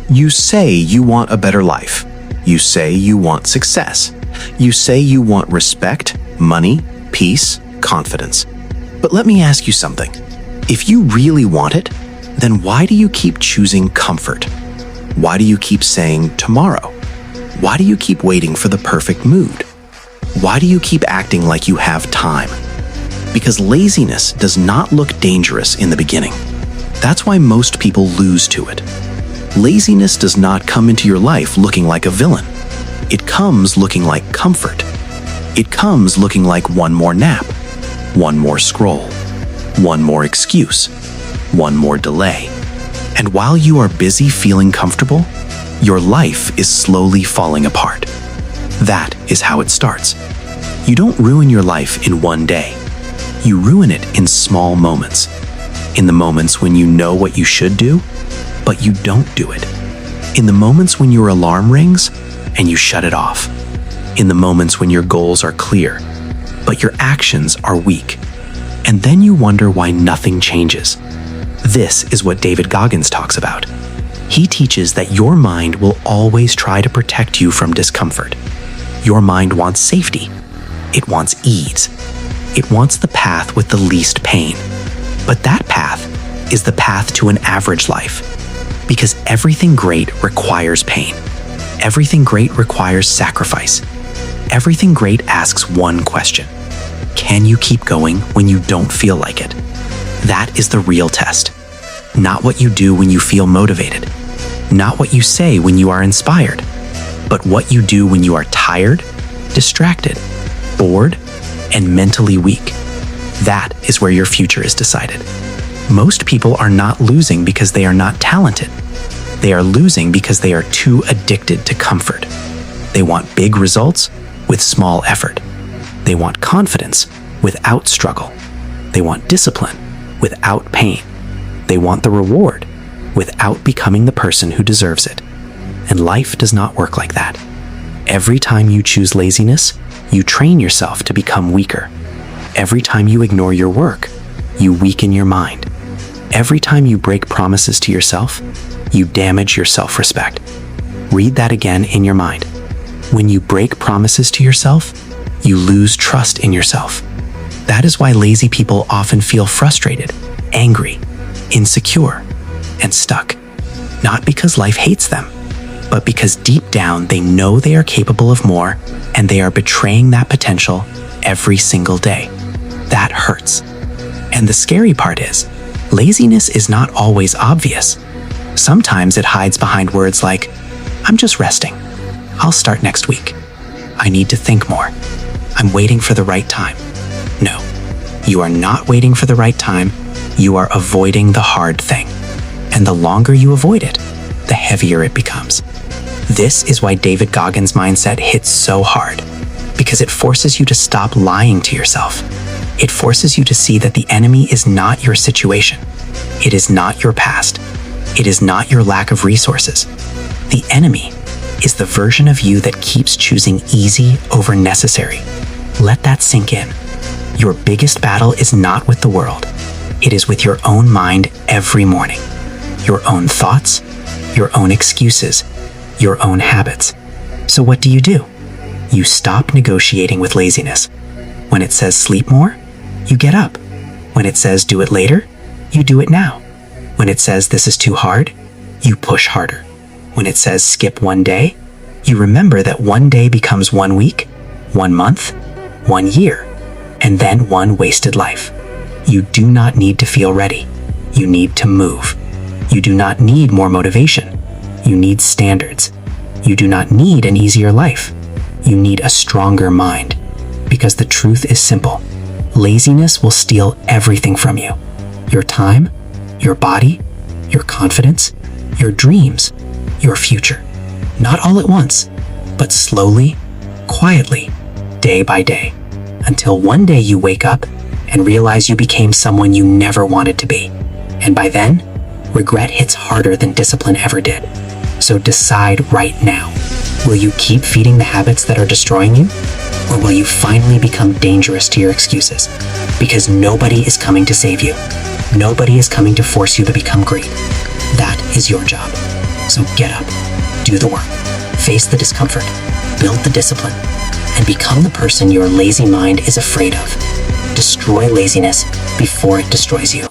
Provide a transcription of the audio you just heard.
You say you want a better life. You say you want success. You say you want respect, money, peace, confidence. But let me ask you something. If you really want it, then why do you keep choosing comfort? Why do you keep saying tomorrow? Why do you keep waiting for the perfect mood? Why do you keep acting like you have time? Because laziness does not look dangerous in the beginning. That's why most people lose to it. Laziness does not come into your life looking like a villain. It comes looking like comfort. It comes looking like one more nap, one more scroll, one more excuse, one more delay. And while you are busy feeling comfortable, your life is slowly falling apart. That is how it starts. You don't ruin your life in one day. You ruin it in small moments. In the moments when you know what you should do, but you don't do it. In the moments when your alarm rings and you shut it off. In the moments when your goals are clear, but your actions are weak. And then you wonder why nothing changes. This is what David Goggins talks about. He teaches that your mind will always try to protect you from discomfort. Your mind wants safety. It wants ease. It wants the path with the least pain. But that path is the path to an average life. Because everything great requires pain. Everything great requires sacrifice. Everything great asks one question. Can you keep going when you don't feel like it? That is the real test. Not what you do when you feel motivated. Not what you say when you are inspired. But what you do when you are tired, distracted, bored, and mentally weak. That is where your future is decided. Most people are not losing because they are not talented. They are losing because they are too addicted to comfort. They want big results with small effort. They want confidence without struggle. They want discipline without pain. They want the reward without becoming the person who deserves it. And life does not work like that. Every time you choose laziness, you train yourself to become weaker. Every time you ignore your work, you weaken your mind. Every time you break promises to yourself, you damage your self-respect. Read that again in your mind. When you break promises to yourself, you lose trust in yourself. That is why lazy people often feel frustrated, angry, insecure, and stuck. Not because life hates them, but because deep down they know they are capable of more and they are betraying that potential every single day. That hurts. And the scary part is, laziness is not always obvious. Sometimes it hides behind words like, I'm just resting. I'll start next week. I need to think more. I'm waiting for the right time. No, you are not waiting for the right time. You are avoiding the hard thing. And the longer you avoid it, the heavier it becomes. This is why David Goggins' mindset hits so hard, because it forces you to stop lying to yourself. It forces you to see that the enemy is not your situation. It is not your past. It is not your lack of resources. The enemy is the version of you that keeps choosing easy over necessary. Let that sink in. Your biggest battle is not with the world. It is with your own mind every morning. Your own thoughts, your own excuses, your own habits. So what do? You stop negotiating with laziness. When it says sleep more, you get up. When it says do it later, you do it now. When it says this is too hard, you push harder. When it says skip one day, you remember that one day becomes 1 week, 1 month, 1 year, and then one wasted life. You do not need to feel ready. You need to move. You do not need more motivation. You need standards. You do not need an easier life. You need a stronger mind. Because the truth is simple. Laziness will steal everything from you. Your time, your body, your confidence, your dreams, your future. Not all at once, but slowly, quietly, day by day, until one day you wake up and realize you became someone you never wanted to be. And by then, regret hits harder than discipline ever did. So decide right now. Will you keep feeding the habits that are destroying you? Or will you finally become dangerous to your excuses? Because nobody is coming to save you. Nobody is coming to force you to become great. That is your job. So get up, do the work, face the discomfort, build the discipline, and become the person your lazy mind is afraid of. Destroy laziness before it destroys you.